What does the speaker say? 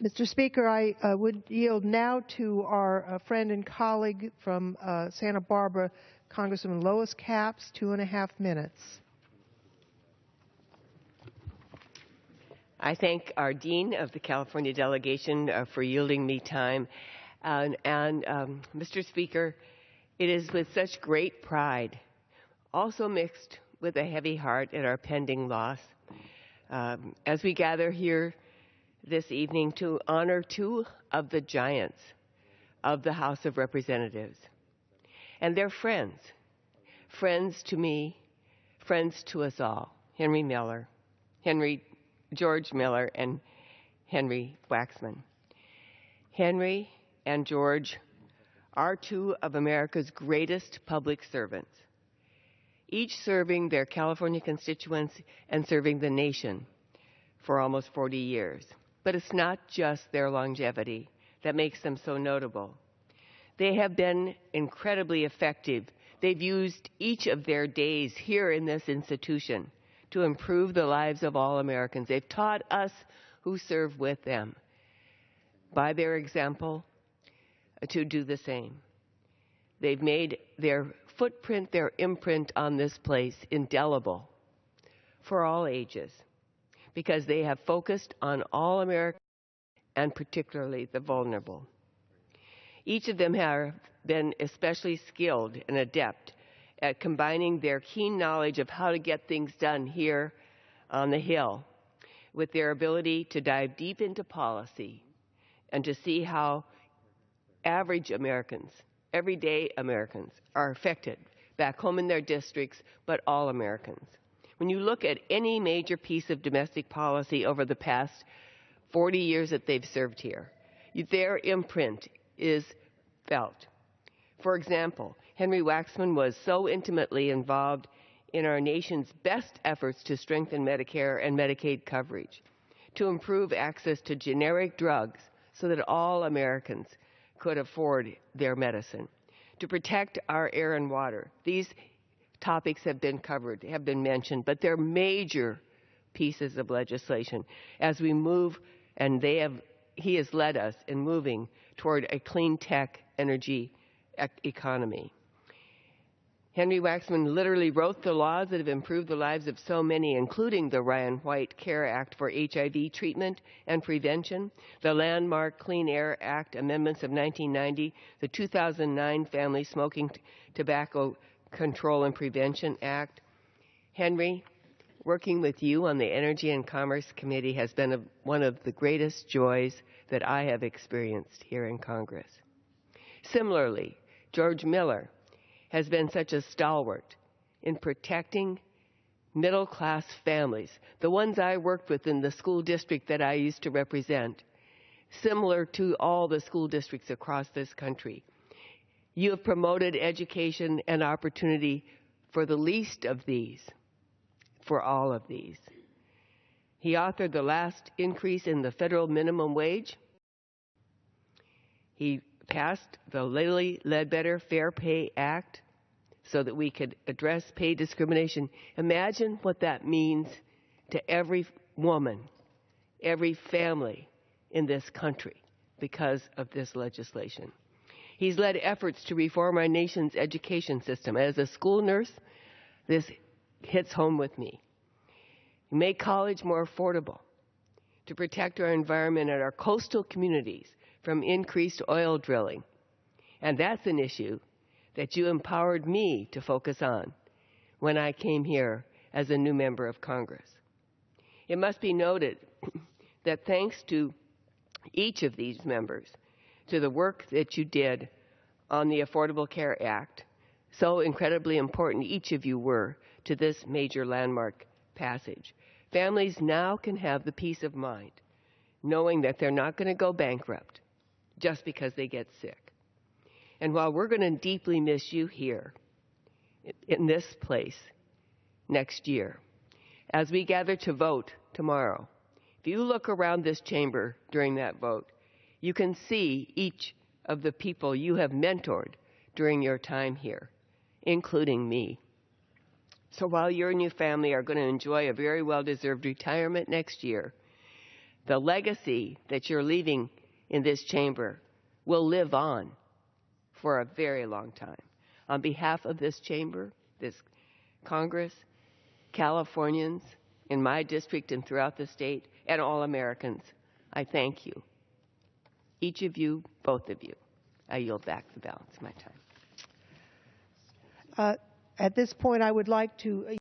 Mr. Speaker, I would yield now to our friend and colleague from Santa Barbara, Congresswoman Lois Capps, 2.5 minutes. I thank our Dean of the California delegation for yielding me time. Mr. Speaker, it is with such great pride, also mixed with a heavy heart at our pending loss, as we gather here this evening to honor two of the giants of the House of Representatives. And they're friends to me, friends to us all, George Miller and Henry Waxman. Henry and George are two of America's greatest public servants, each serving their California constituents and serving the nation for almost 40 years. But it's not just their longevity that makes them so notable. They have been incredibly effective. They've used each of their days here in this institution to improve the lives of all Americans. They've taught us who serve with them, by their example, to do the same. They've made their footprint, their imprint on this place indelible for all ages, because they have focused on all Americans and particularly the vulnerable. Each of them have been especially skilled and adept at combining their keen knowledge of how to get things done here on the Hill with their ability to dive deep into policy and to see how average Americans, everyday Americans, are affected back home in their districts, but all Americans. When you look at any major piece of domestic policy over the past 40 years that they've served here, their imprint is felt. For example, Henry Waxman was so intimately involved in our nation's best efforts to strengthen Medicare and Medicaid coverage, to improve access to generic drugs so that all Americans could afford their medicine, to protect our air and water. These topics have been covered, have been mentioned, but they're major pieces of legislation as we move, and he has led us in moving toward a clean tech energy economy. Henry Waxman literally wrote the laws that have improved the lives of so many, including the Ryan White Care Act for HIV treatment and prevention, the landmark Clean Air Act amendments of 1990, the 2009 Family Smoking Tobacco Control and Prevention Act. Henry, working with you on the Energy and Commerce Committee has been one of the greatest joys that I have experienced here in Congress. Similarly, George Miller has been such a stalwart in protecting middle-class families, the ones I worked with in the school district that I used to represent, similar to all the school districts across this country. You have promoted education and opportunity for the least of these, for all of these. He authored the last increase in the federal minimum wage. He passed the Lilly Ledbetter Fair Pay Act so that we could address pay discrimination. Imagine what that means to every woman, every family in this country because of this legislation. He's led efforts to reform our nation's education system. As a school nurse, this hits home with me. Make college more affordable, to protect our environment and our coastal communities from increased oil drilling. And that's an issue that you empowered me to focus on when I came here as a new member of Congress. It must be noted that thanks to each of these members, to the work that you did on the Affordable Care Act, so incredibly important each of you were to this major landmark passage, families now can have the peace of mind knowing that they're not going to go bankrupt just because they get sick. And while we're going to deeply miss you here in this place next year, as we gather to vote tomorrow, if you look around this chamber during that vote, you can see each of the people you have mentored during your time here, including me. So while you and your family are going to enjoy a very well-deserved retirement next year, The legacy that you're leaving in this chamber will live on for a very long time. On behalf of this chamber, this Congress, Californians in my district and throughout the state, and all Americans, I thank you. Each of you, both of you. I yield back the balance of my time. At this point, I would like to